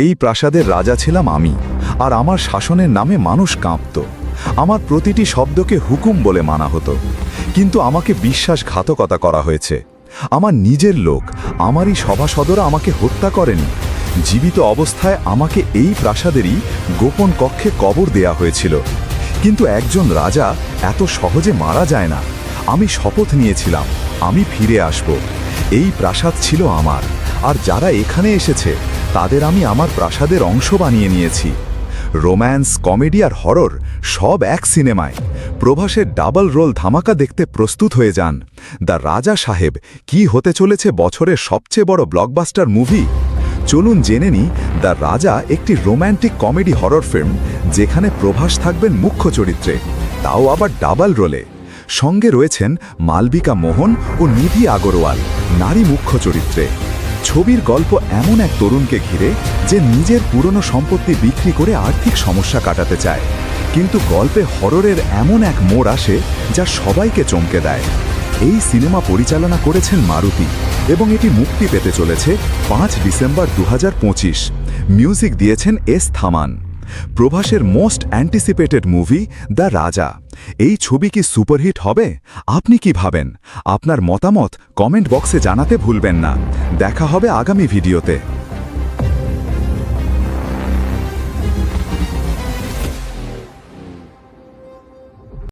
এই প্রাসাদের রাজা ছিলাম আমি, আর আমার শাসনের নামে মানুষ কাঁপত। আমার প্রতিটি শব্দকে হুকুম বলে মানা হতো, কিন্তু আমাকে বিশ্বাসঘাতকতা করা হয়েছে। আমার নিজের লোক, আমারই সভাসদরা আমাকে হত্যা করেনি। জীবিত অবস্থায় আমাকে এই প্রাসাদেরই গোপন কক্ষে কবর দেয়া হয়েছিল। কিন্তু একজন রাজা এত সহজে মারা যায় না। আমি শপথ নিয়েছিলাম, আমি ফিরে আসব। এই প্রাসাদ ছিল আমার, আর যারা এখানে এসেছে তাদের আমি আমার প্রাসাদের অংশ বানিয়ে নিয়েছি। রোম্যান্স, কমেডি আর হরর সব এক সিনেমায়। প্রভাসের ডাবল রোল ধামাকা দেখতে প্রস্তুত হয়ে যান। দ্য রাজা সাহেব কি হতে চলেছে বছরের সবচেয়ে বড় ব্লকবাস্টার মুভি। চলুন জেনে নিই দ্য রাজা একটি রোম্যান্টিক কমেডি হরর ফিল্ম, যেখানে প্রভাস থাকবেন মুখ্য চরিত্রে, তাও আবার ডাবল রোলে। সঙ্গে রয়েছেন মালবিকা মোহন ও নিধি আগরওয়াল নারী মুখ্য চরিত্রে। ছবির গল্প এমন এক তরুণকে ঘিরে যে নিজের পুরনো সম্পত্তি বিক্রি করে আর্থিক সমস্যা কাটাতে চায়, কিন্তু গল্পে হররের এমন এক মোড় আসে যা সবাইকে চমকে দেয়। এই সিনেমা পরিচালনা করেছেন মারুতি এবং এটি মুক্তি পেতে চলেছে 5 ডিসেম্বর 2025। মিউজিক দিয়েছেন এস থামান। প্রভাসের মোস্ট অ্যান্টিসিপেটেড মুভি দ্য রাজা। এই ছবি কি সুপারহিট হবে? আপনি কি ভাবেন? আপনার মতামত কমেন্ট বক্সে জানাতে ভুলবেন না। দেখা হবে আগামী ভিডিওতে।